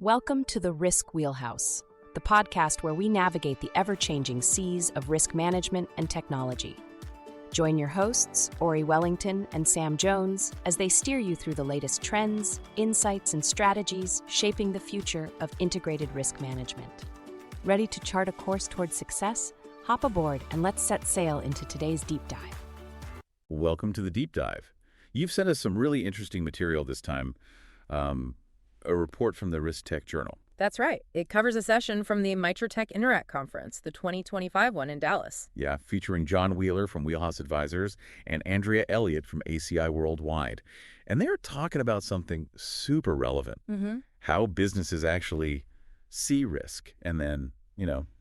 Welcome to the Risk Wheelhouse, the podcast where we navigate the ever-changing seas of risk management and technology. Join your hosts, Ori Wellington and Sam Jones, as they steer you through the latest trends, insights, and strategies shaping the future of integrated risk management. Ready to chart a course towards success? Hop aboard and let's set sail into today's deep dive. Welcome to the deep dive. You've sent us some really interesting material this time. A report from the Risk Tech Journal. That's right. It covers a session from the Mitratech Interact Conference, the 2025 one in Dallas. Yeah, featuring John Wheeler from Wheelhouse Advisors and Andrea Elliott from ACI Worldwide. And they're talking about something super relevant, how businesses actually see risk and then,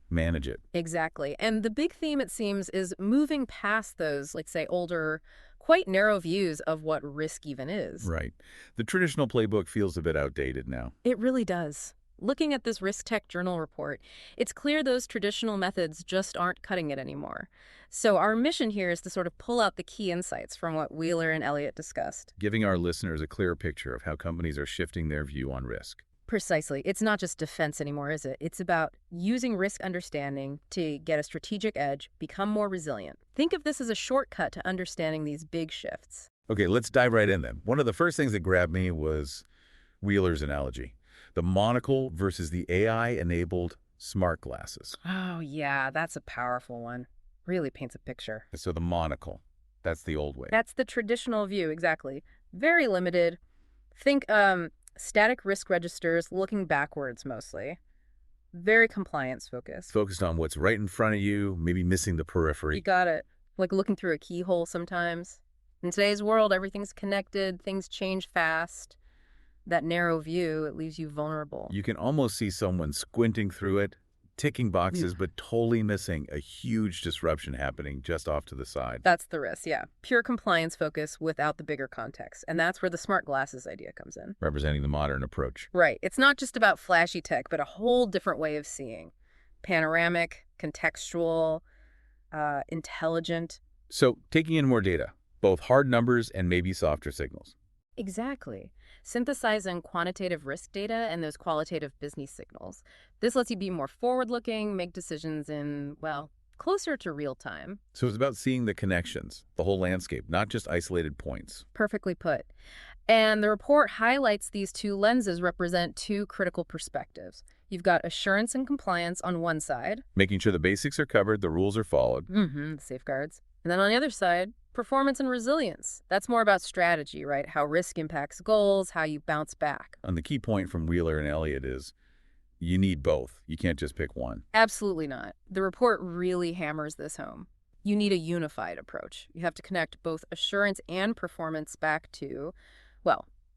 manage it. Exactly. And the big theme, it seems, is moving past those, say, older, quite narrow views of what risk even is. Right. The traditional playbook feels a bit outdated now. It really does. Looking at this Risk Tech Journal report, it's clear those traditional methods just aren't cutting it anymore. So our mission here is to sort of pull out the key insights from what Wheeler and Elliott discussed. Giving our listeners a clear picture of how companies are shifting their view on risk. Precisely. It's not just defense anymore, is it? It's about using risk understanding to get a strategic edge, become more resilient. Think of this as a shortcut to understanding these big shifts. Okay, let's dive right in then. One of the first things that grabbed me was Wheeler's analogy. The Monocle versus the AI-enabled smart glasses. Oh, yeah, that's a powerful one. Really paints a picture. So the Monocle, that's the old way. That's the traditional view, exactly. Very limited. Think static risk registers looking backwards mostly. Very compliance-focused. Focused on what's right in front of you, maybe missing the periphery. You got it. Like looking through a keyhole sometimes. In today's world, everything's connected, things change fast. That narrow view, it leaves you vulnerable. You can almost see someone squinting through it, ticking boxes, but totally missing a huge disruption happening just off to the side. That's the risk, yeah. Pure compliance focus without the bigger context. And that's where the smart glasses idea comes in. Representing the modern approach. Right. It's not just about flashy tech, but a whole different way of seeing. Panoramic, contextual, intelligent. So taking in more data, both hard numbers and maybe softer signals. Exactly. Synthesizing quantitative risk data and those qualitative business signals. This lets you be more forward-looking, make decisions in, closer to real time. So it's about seeing the connections, the whole landscape, not just isolated points. Perfectly put. And the report highlights these two lenses represent two critical perspectives. You've got assurance and compliance on one side. Making sure the basics are covered, the rules are followed. The safeguards. And then on the other side, performance and resilience. That's more about strategy, right? How risk impacts goals, how you bounce back. And the key point from Wheeler and Elliott is you need both. You can't just pick one. Absolutely not. The report really hammers this home. You need a unified approach. You have to connect both assurance and performance back to,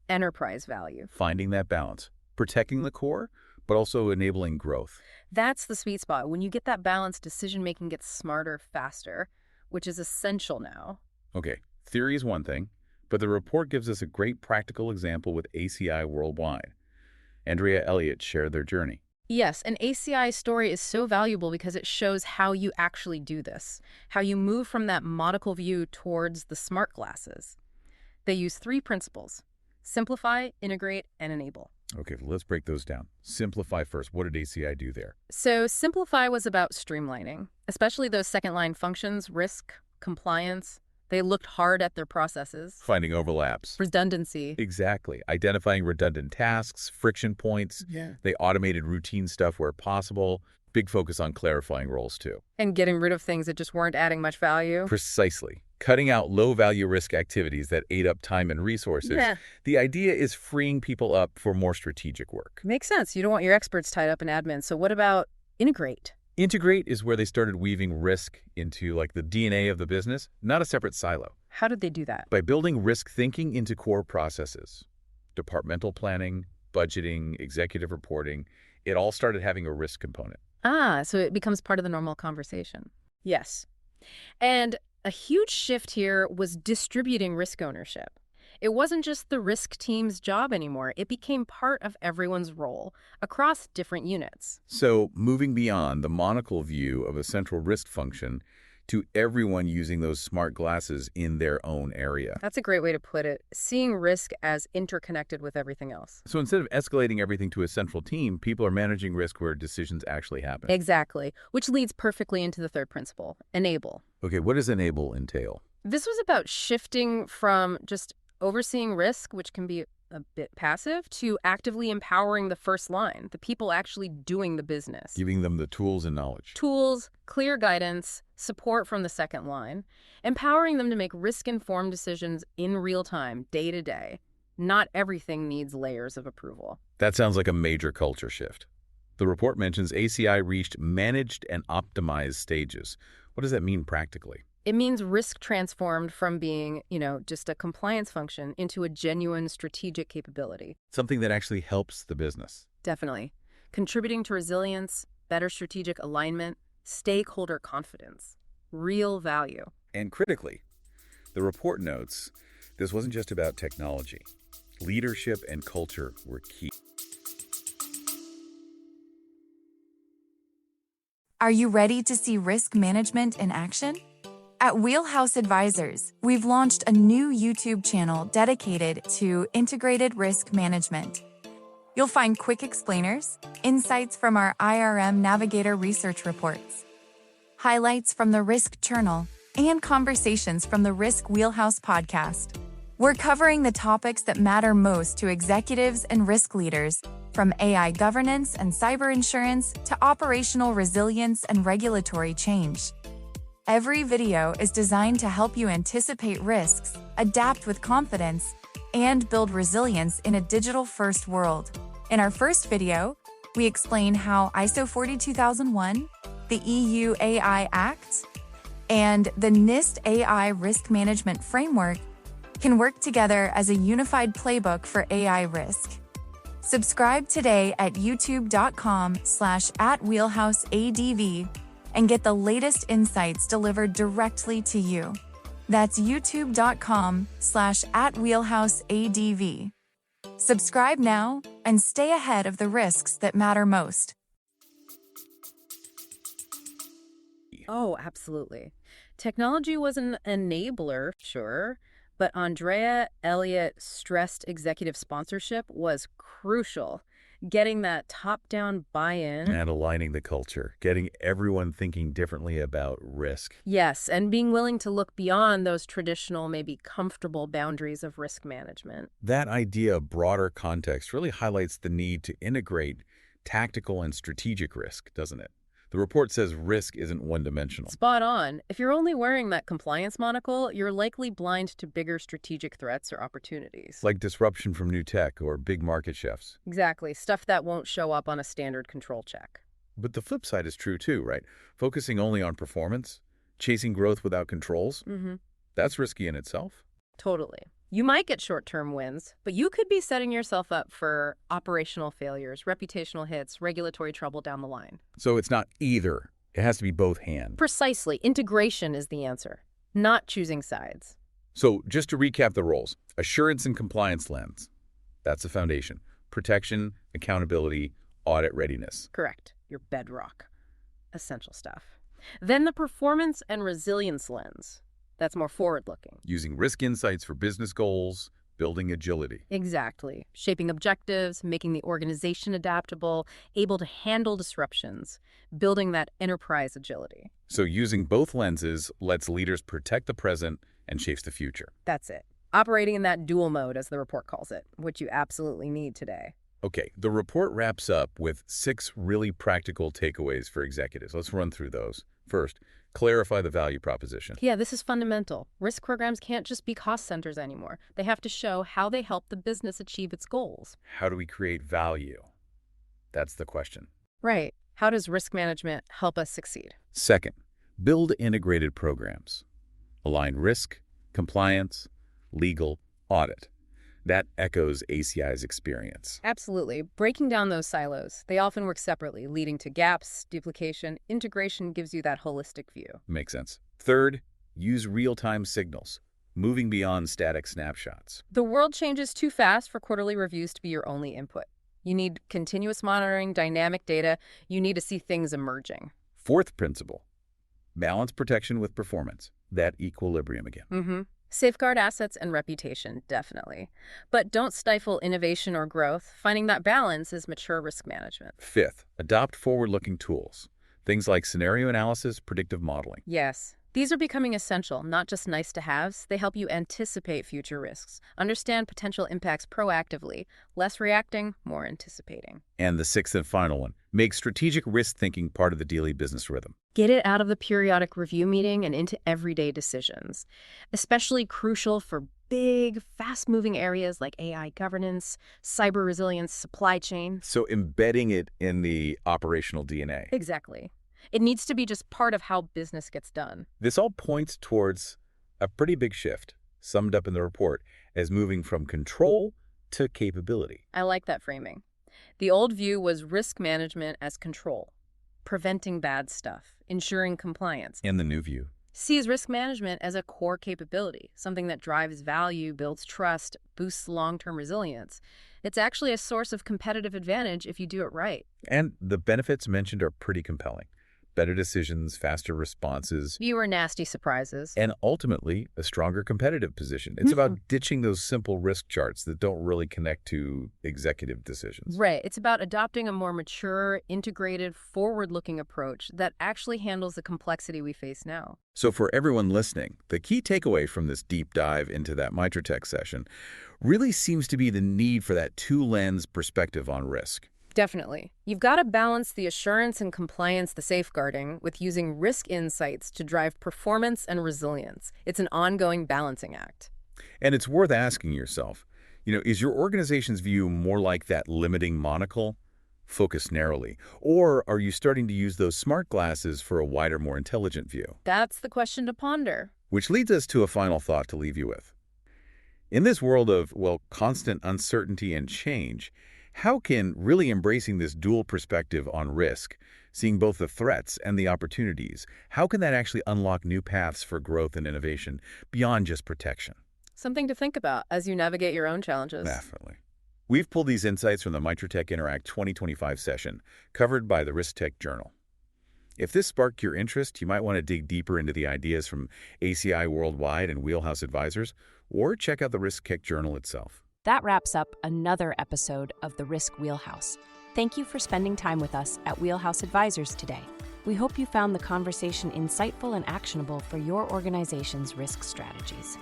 enterprise value. Finding that balance, protecting the core, but also enabling growth. That's the sweet spot. When you get that balance, decision-making gets smarter, faster, which is essential now. Okay, theory is one thing, but the report gives us a great practical example with ACI Worldwide. Andrea Elliott shared their journey. Yes, an ACI story is so valuable because it shows how you actually do this, how you move from that monocle view towards the smart glasses. They use 3 principles: simplify, integrate, and enable. Okay, let's break those down. Simplify first. What did ACI do there? So simplify was about streamlining, especially those second-line functions, risk, compliance. They looked hard at their processes. Finding overlaps. Redundancy. Exactly. Identifying redundant tasks, friction points. Yeah. They automated routine stuff where possible. Big focus on clarifying roles, too. And getting rid of things that just weren't adding much value. Precisely. Cutting out low-value risk activities that ate up time and resources. Yeah. The idea is freeing people up for more strategic work. Makes sense. You don't want your experts tied up in admin. So what about integrate? Integrate is where they started weaving risk into the DNA of the business, not a separate silo. How did they do that? By building risk thinking into core processes. Departmental planning, budgeting, executive reporting, it all started having a risk component. So it becomes part of the normal conversation. Yes. And a huge shift here was distributing risk ownership. It wasn't just the risk team's job anymore. It became part of everyone's role across different units. So moving beyond the monocle view of a central risk function to everyone using those smart glasses in their own area. That's a great way to put it, seeing risk as interconnected with everything else. So instead of escalating everything to a central team, people are managing risk where decisions actually happen. Exactly, which leads perfectly into the third principle, enable. Okay, what does enable entail? This was about shifting from just overseeing risk, which can be a bit passive, to actively empowering the first line, the people actually doing the business. Giving them the tools and knowledge. Tools, clear guidance, support from the second line, empowering them to make risk-informed decisions in real time, day to day. Not everything needs layers of approval. That sounds like a major culture shift. The report mentions ACI reached managed and optimized stages. What does that mean practically? It means risk transformed from being, just a compliance function into a genuine strategic capability. Something that actually helps the business. Definitely. Contributing to resilience, better strategic alignment, stakeholder confidence, real value. And critically, the report notes this wasn't just about technology. Leadership and culture were key. Are you ready to see risk management in action? At Wheelhouse Advisors, we've launched a new YouTube channel dedicated to integrated risk management. You'll find quick explainers, insights from our IRM Navigator research reports, highlights from the Risk Journal, and conversations from the Risk Wheelhouse podcast. We're covering the topics that matter most to executives and risk leaders, from AI governance and cyber insurance to operational resilience and regulatory change. Every video is designed to help you anticipate risks, adapt with confidence, and build resilience in a digital-first world. In our first video, we explain how ISO 42001, the EU AI Act, and the NIST AI Risk Management Framework can work together as a unified playbook for AI risk. Subscribe today at youtube.com/@wheelhouseadv and get the latest insights delivered directly to you. That's youtube.com/@wheelhouseadv. Subscribe now and stay ahead of the risks that matter most. Oh, absolutely. Technology was an enabler, sure, but Andrea Elliott stressed executive sponsorship was crucial. Getting that top-down buy-in. And aligning the culture, getting everyone thinking differently about risk. Yes, and being willing to look beyond those traditional, maybe comfortable boundaries of risk management. That idea of broader context really highlights the need to integrate tactical and strategic risk, doesn't it? The report says risk isn't one-dimensional. Spot on. If you're only wearing that compliance monocle, you're likely blind to bigger strategic threats or opportunities. Like disruption from new tech or big market shifts. Exactly. Stuff that won't show up on a standard control check. But the flip side is true too, right? Focusing only on performance, chasing growth without controls, that's risky in itself. Totally. You might get short-term wins, but you could be setting yourself up for operational failures, reputational hits, regulatory trouble down the line. So it's not either. It has to be both hands. Precisely. Integration is the answer, not choosing sides. So just to recap the roles, assurance and compliance lens. That's the foundation. Protection, accountability, audit readiness. Correct. Your bedrock. Essential stuff. Then the performance and resilience lens. That's more forward-looking. Using risk insights for business goals, building agility. Exactly. Shaping objectives, making the organization adaptable, able to handle disruptions, building that enterprise agility. So using both lenses lets leaders protect the present and shapes the future. That's it. Operating in that dual mode, as the report calls it, which you absolutely need today. Okay, the report wraps up with 6 really practical takeaways for executives. Let's run through those. First, clarify the value proposition. Yeah, this is fundamental. Risk programs can't just be cost centers anymore. They have to show how they help the business achieve its goals. How do we create value? That's the question. Right. How does risk management help us succeed? Second, build integrated programs. Align risk, compliance, legal, audit. That echoes ACI's experience. Absolutely. Breaking down those silos, they often work separately, leading to gaps, duplication. Integration gives you that holistic view. Makes sense. Third, use real-time signals, moving beyond static snapshots. The world changes too fast for quarterly reviews to be your only input. You need continuous monitoring, dynamic data. You need to see things emerging. Fourth principle, Balance protection with performance. That equilibrium again. Safeguard assets and reputation, definitely. But don't stifle innovation or growth. Finding that balance is mature risk management. Fifth, adopt forward-looking tools. Things like scenario analysis, predictive modeling. Yes. These are becoming essential, not just nice-to-haves. They help you anticipate future risks, understand potential impacts proactively, less reacting, more anticipating. And the sixth and final one, make strategic risk thinking part of the daily business rhythm. Get it out of the periodic review meeting and into everyday decisions. Especially crucial for big, fast-moving areas like AI governance, cyber resilience, supply chain. So embedding it in the operational DNA. Exactly. It needs to be just part of how business gets done. This all points towards a pretty big shift, summed up in the report as moving from control to capability. I like that framing. The old view was risk management as control, preventing bad stuff, ensuring compliance. And the new view Sees risk management as a core capability, something that drives value, builds trust, boosts long-term resilience. It's actually a source of competitive advantage if you do it right. And the benefits mentioned are pretty compelling. Better decisions, faster responses, Fewer nasty surprises. and ultimately a stronger competitive position. It's about ditching those simple risk charts that don't really connect to executive decisions. Right. It's about adopting a more mature, integrated, forward-looking approach that actually handles the complexity we face now. So for everyone listening, the key takeaway from this deep dive into that Mitratech session really seems to be the need for that two-lens perspective on risk. Definitely. You've got to balance the assurance and compliance, the safeguarding, with using risk insights to drive performance and resilience. It's an ongoing balancing act. And it's worth asking yourself, is your organization's view more like that limiting monocle, focused narrowly, or are you starting to use those smart glasses for a wider, more intelligent view? That's the question to ponder. Which leads us to a final thought to leave you with. In this world of, constant uncertainty and change, how can really embracing this dual perspective on risk, seeing both the threats and the opportunities, how can that actually unlock new paths for growth and innovation beyond just protection? Something to think about as you navigate your own challenges. Definitely. We've pulled these insights from the Mitratech Interact 2025 session, covered by the Risk-Tech Journal. If this sparked your interest, you might want to dig deeper into the ideas from ACI Worldwide and Wheelhouse Advisors, or check out the Risk-Tech Journal itself. That wraps up another episode of the Risk Wheelhouse. Thank you for spending time with us at Wheelhouse Advisors today. We hope you found the conversation insightful and actionable for your organization's risk strategies.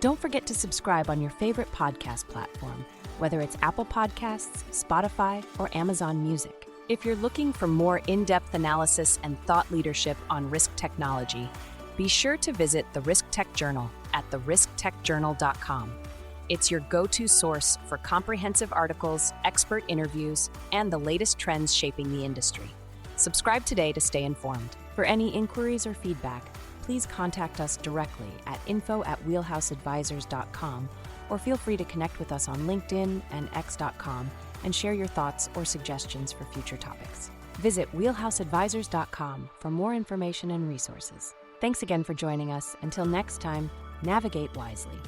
Don't forget to subscribe on your favorite podcast platform, whether it's Apple Podcasts, Spotify, or Amazon Music. If you're looking for more in-depth analysis and thought leadership on risk technology, be sure to visit the Risk-Tech Journal at therisktechjournal.com. It's your go-to source for comprehensive articles, expert interviews, and the latest trends shaping the industry. Subscribe today to stay informed. For any inquiries or feedback, please contact us directly at info@wheelhouseadvisors.com, or feel free to connect with us on LinkedIn and x.com and share your thoughts or suggestions for future topics. Visit wheelhouseadvisors.com for more information and resources. Thanks again for joining us. Until next time, navigate wisely.